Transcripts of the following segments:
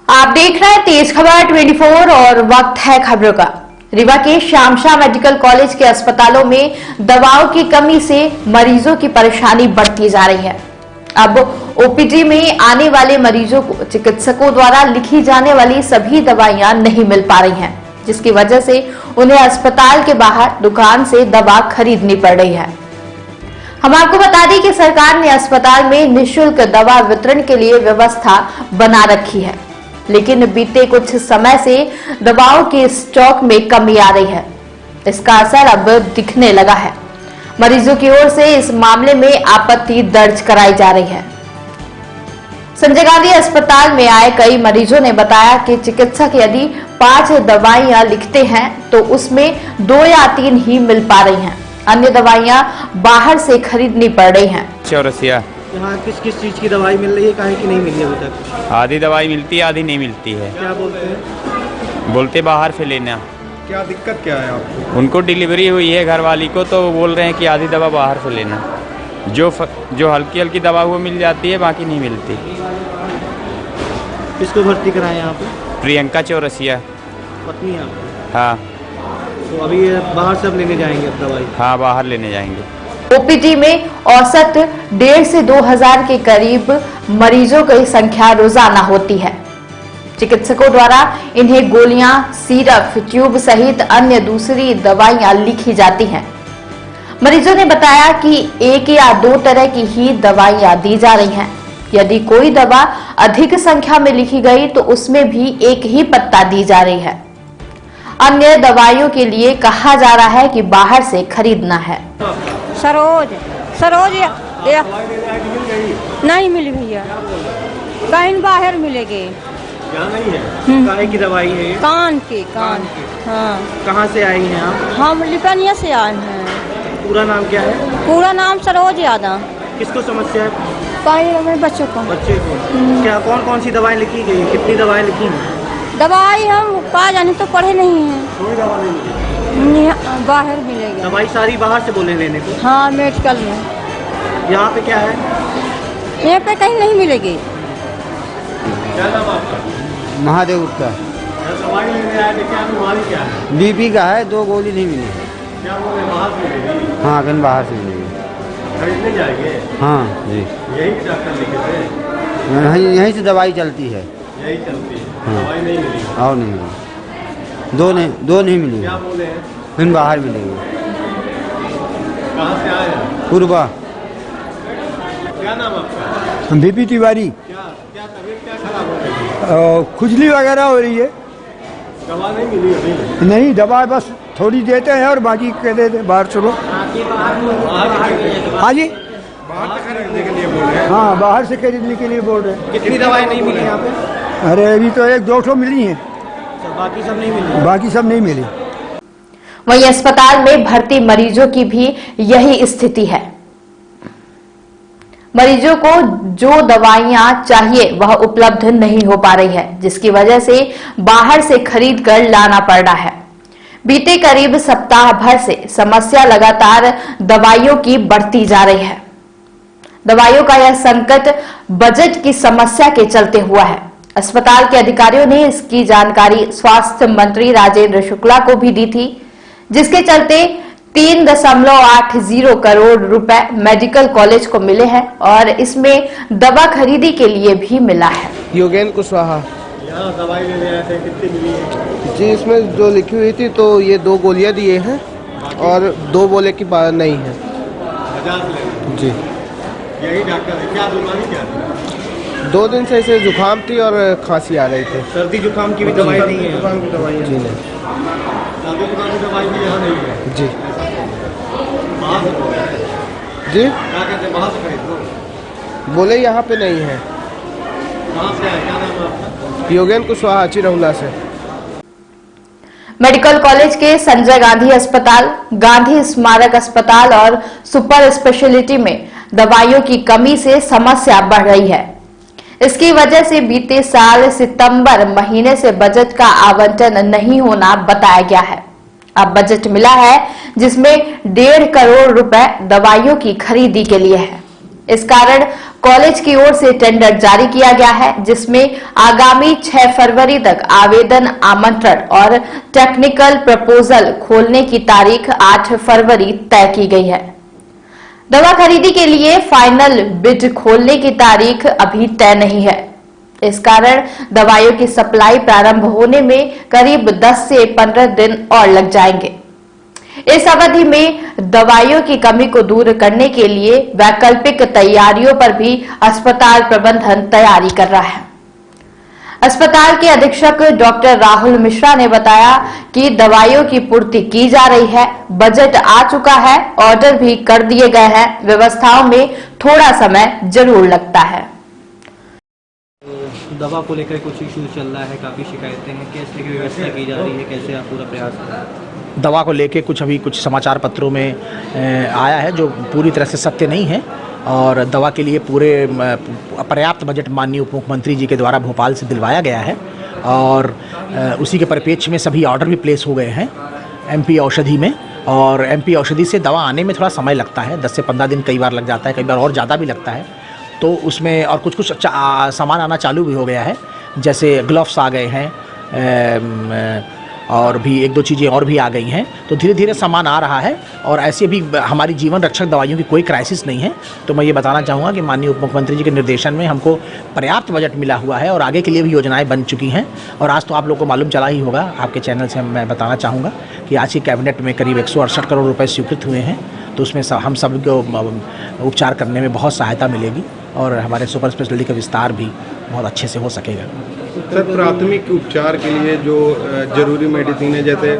आप देख रहे हैं तेज खबर 24 और वक्त है खबरों का। रीवा के श्यामशाह मेडिकल कॉलेज के अस्पतालों में दवाओं की कमी से मरीजों की परेशानी बढ़ती जा रही है। अब ओपीडी में आने वाले मरीजों को चिकित्सकों द्वारा लिखी जाने वाली सभी दवाइयां नहीं मिल पा रही हैं, जिसकी वजह से उन्हें अस्पताल के बाहर दुकान से दवा खरीदनी पड़ रही है। हम आपको बता दें कि सरकार ने अस्पताल में निःशुल्क दवा वितरण के लिए व्यवस्था बना रखी है, लेकिन बीते कुछ समय से दवाओं के स्टॉक में कमी आ रही है। इसका असर अब दिखने लगा है। मरीजों की ओर से इस मामले में आपत्ति दर्ज कराई जा रही है। संजय गांधी अस्पताल में आए कई मरीजों ने बताया कि चिकित्सक यदि 5 दवाइयां लिखते हैं तो उसमें 2 या 3 ही मिल पा रही हैं। अन्य दवाइयां बाहर से खरीदनी पड़ रही हैं। चौरसिया यहाँ किस किस चीज़ की दवाई मिल रही है, काहे की नहीं मिली अभी तक? आधी दवाई मिलती है, आधी नहीं मिलती है। क्या बोलते हैं? बोलते बाहर से लेना। क्या दिक्कत क्या है आपको? उनको डिलीवरी हुई है घरवाली को, तो बोल रहे हैं कि आधी दवा बाहर से लेना। जो हल्की हल्की दवा वो मिल जाती है, बाकी नहीं मिलती। किसको भर्ती कराएं यहाँ पे? प्रियंका चौरसिया पत्नी आपकी? हाँ। तो अभी बाहर से अब लेने जाएंगे अब दवाई? हाँ, बाहर लेने जाएंगे। ओपीडी में औसत 1,500 से 2,000 के करीब मरीजों की संख्या रोजाना होती है। चिकित्सकों द्वारा इन्हें गोलियां, सिरप, ट्यूब सहित अन्य दूसरी दवाइयां लिखी जाती हैं। मरीजों ने बताया कि 1 या 2 तरह की ही दवाइयां दी जा रही हैं। यदि कोई दवा अधिक संख्या में लिखी गई तो उसमें भी एक ही पत्ता दी जा रही है। अन्य दवाइयों के लिए कहा जा रहा है कि बाहर से खरीदना है। सरोज नहीं मिली भैया, कहीं बाहर मिलेगी। क्या नहीं है? काहे की दवाई है? कान की। हाँ। कहाँ से आई हैं आप? हम लिपनिया से आए हैं। पूरा नाम क्या है? पूरा नाम सरोज यादव। किसको समस्या है? मेरे बच्चों को। बच्चे को? क्या कौन कौन सी दवाएं लिखी गई? कितनी दवाएं लिखी हैं? दवाई हम कहा जाने तो पढ़े नहीं हैं। कोई दवा नहीं मिली? बाहर मिलेगी दवाई सारी बाहर से बोले लेने को? हाँ, मेडिकल में। यहाँ पे क्या है? यहाँ पे कहीं नहीं मिलेगी। क्या नाम आपका? महादेव गुप्ता। दवाई लेने आए थे, क्या बीमारी क्या है? बीपी का है, 2 गोली नहीं मिली। क्या बोल रहे बाहर से मिलेगी? हाँ, कहीं बाहर से मिलेगी। खरीदने जाएंगे? हाँ जी, यही डॉक्टर लिखे थे? यहीं से दवाई चलती है। यही चलती है? हाँ। दवाई नहीं मिली? और नहीं मिली। 2 नहीं मिली। क्या बोले हैं? फिर बाहर मिलेगी। कहाँ से आए हैं? पूर्वा। क्या नाम आपका? बीपी तिवारी। क्या तबीयत क्या खराब हो रही है? खुजली वगैरह हो रही है। दवा नहीं मिली अभी? नहीं, दवा बस थोड़ी देते हैं और बाकी कह देते हैं बाहर चलो। हाँ जी, बाहर से खरीदने के लिए बोल रहे हैं? हाँ, बाहर से खरीदने के लिए बोल रहे हैं। कितनी दवाई नहीं मिली यहाँ पे? अरे अभी तो 1-2 ठो मिली हैं, बाकी सब नहीं मिली? बाकी सब नहीं मिली। वहीं अस्पताल में भर्ती मरीजों की भी यही स्थिति है। मरीजों को जो दवाइयां चाहिए वह उपलब्ध नहीं हो पा रही है, जिसकी वजह से बाहर से खरीद कर लाना पड़ रहा है। बीते करीब सप्ताह भर से समस्या लगातार दवाइयों की बढ़ती जा रही है। दवाइयों का यह संकट बजट की समस्या के चलते हुआ है। अस्पताल के अधिकारियों ने इसकी जानकारी स्वास्थ्य मंत्री राजेंद्र शुक्ला को भी दी थी, जिसके चलते 3.80 करोड़ रुपए मेडिकल कॉलेज को मिले हैं और इसमें दवा खरीदी के लिए भी मिला है। योगेन कुशवाहा। यहाँ दवाई लेने आए थे, कितनी मिली है? जी, इसमें जो लिखी हुई थी तो ये 2 गोलियां दिए हैं और 2 बोले की बात नहीं है। 50 लेने? जी। यही डॉक्टर है? क्या बीमारी क्या थी? 2 दिन से इसे जुकाम थी और खांसी आ रही थी। सर्दी जुकाम की भी दवाई नहीं है? जुकाम की दवाई जी नहीं। सर्दी जुकाम की दवाई भी यहाँ नहीं है? जी। बाहर से बोल रहे हैं? जी, क्या कहते हैं बाहर से खरीद लो? बोले यहाँ पे नहीं है। कहाँ से आए? क्या नाम है आपका? योगेन कुशवाहा, चिरहुला से। मेडिकल कॉलेज के संजय गांधी अस्पताल, गांधी स्मारक अस्पताल और सुपर स्पेशलिटी में दवाइयों की कमी से समस्या बढ़ रही है। इसकी वजह से बीते साल सितंबर महीने से बजट का आवंटन नहीं होना बताया गया है। अब बजट मिला है, जिसमें 1.5 करोड़ रुपए दवाइयों की खरीदी के लिए है। इस कारण कॉलेज की ओर से टेंडर जारी किया गया है, जिसमें आगामी 6 फरवरी तक आवेदन आमंत्रण और टेक्निकल प्रपोजल खोलने की तारीख 8 फरवरी तय की गई है। दवा खरीदी के लिए फाइनल बिड खोलने की तारीख अभी तय नहीं है। इस कारण दवाइयों की सप्लाई प्रारंभ होने में करीब 10 से 15 दिन और लग जाएंगे। इस अवधि में दवाइयों की कमी को दूर करने के लिए वैकल्पिक तैयारियों पर भी अस्पताल प्रबंधन तैयारी कर रहा है। अस्पताल के अधीक्षक डॉक्टर राहुल मिश्रा ने बताया कि दवाइयों की पूर्ति की जा रही है, बजट आ चुका है, ऑर्डर भी कर दिए गए हैं, व्यवस्थाओं में थोड़ा समय जरूर लगता है। दवा को लेकर कुछ इशू चल रहा है, काफ़ी शिकायतें हैं, कैसे की व्यवस्था की जा रही है, कैसे आप पूरा प्रयास कर रहे हैं? दवा को लेके कुछ समाचार पत्रों में आया है जो पूरी तरह से सत्य नहीं है, और दवा के लिए पूरे पर्याप्त बजट माननीय उप मुख्यमंत्री जी के द्वारा भोपाल से दिलवाया गया है, और उसी के परिप्रेक्ष्य में सभी ऑर्डर भी प्लेस हो गए हैं एमपी औषधि में। और एमपी औषधि से दवा आने में थोड़ा समय लगता है, 10 से 15 दिन कई बार लग जाता है, कई बार और ज़्यादा भी लगता है। तो उसमें और कुछ सामान आना चालू भी हो गया है, जैसे ग्लव्स आ गए हैं, और भी 1-2 चीज़ें और भी आ गई हैं। तो धीरे धीरे सामान आ रहा है, और ऐसे भी हमारी जीवन रक्षक दवाइयों की कोई क्राइसिस नहीं है। तो मैं ये बताना चाहूँगा कि माननीय उप मुख्यमंत्री जी के निर्देशन में हमको पर्याप्त बजट मिला हुआ है, और आगे के लिए भी योजनाएं बन चुकी हैं। और आज तो आप लोग को मालूम चला ही होगा, आपके चैनल से मैं बताना चाहूँगा कि आज की कैबिनेट में करीब 168 करोड़ रुपये स्वीकृत हुए हैं। तो उसमें हम सब को उपचार करने में बहुत सहायता मिलेगी, और हमारे सुपर स्पेशलिटी का विस्तार भी बहुत अच्छे से हो सकेगा। सर, प्राथमिक उपचार के लिए जो जरूरी मेडिसिन है, जैसे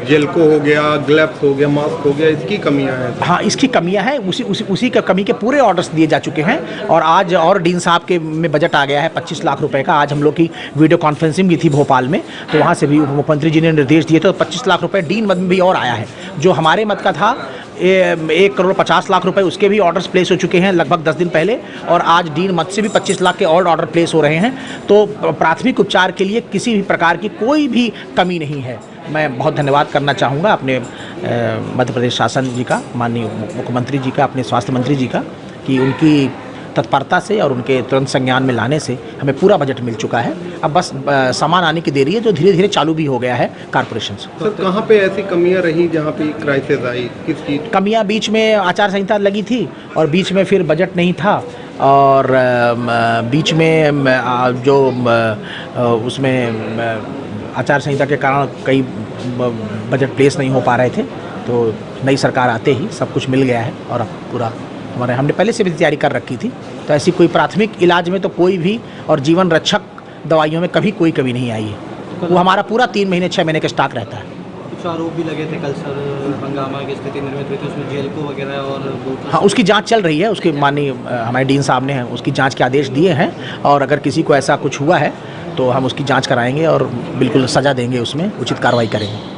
जेलको हो गया, ग्लव्स हो गया, मास्क हो गया, इसकी कमियां हैं? हाँ, इसकी कमियां हैं। उसी का कमी के पूरे ऑर्डर्स दिए जा चुके हैं, और आज और डीन साहब के में बजट आ गया है 25 लाख रुपए का। आज हम लोग की वीडियो कॉन्फ्रेंसिंग भी थी भोपाल में, तो वहाँ से भी उप मुख्यमंत्री जी ने निर्देश दिए, तो 25 लाख रुपये डीन मद में भी और आया है। जो हमारे मत का था 1,50,00,000 रुपए, उसके भी ऑर्डर्स प्लेस हो चुके हैं लगभग 10 दिन पहले, और आज डीन मत से भी 25 लाख के और ऑर्डर प्लेस हो रहे हैं। तो प्राथमिक उपचार के लिए किसी भी प्रकार की कोई भी कमी नहीं है। मैं बहुत धन्यवाद करना चाहूँगा अपने मध्य प्रदेश शासन जी का, माननीय मुख्यमंत्री जी का, अपने स्वास्थ्य मंत्री जी का, कि उनकी तत्परता से और उनके तुरंत संज्ञान में लाने से हमें पूरा बजट मिल चुका है। अब बस सामान आने की देरी है, जो धीरे धीरे चालू भी हो गया है कॉर्पोरेशन से। सर, कहाँ पे ऐसी कमियां रही जहाँ पे क्राइसिस आई? किस चीज़ कमियां? बीच में आचार संहिता लगी थी, और बीच में फिर बजट नहीं था, और बीच में जो उसमें आचार संहिता के कारण कई बजट प्लेस नहीं हो पा रहे थे। तो नई सरकार आते ही सब कुछ मिल गया है, और अब पूरा हमने पहले से भी तैयारी कर रखी थी। तो ऐसी कोई प्राथमिक इलाज में तो कोई भी, और जीवन रक्षक दवाइयों में कभी कोई कमी नहीं आई है। वो हमारा पूरा 3 महीने 6 महीने का स्टॉक रहता है। कुछ आरोप भी लगे थे कल सर, हंगामा की स्थिति निर्मित हुई थी, उसमें जेलको वगैरह और हाँ, उसकी जांच चल रही है। उसके माननीय हमारे डीन साहब ने उसकी जांच के आदेश दिए हैं, और अगर किसी को ऐसा कुछ हुआ है तो हम उसकी जांच कराएंगे और बिल्कुल सज़ा देंगे, उसमें उचित कार्रवाई करेंगे।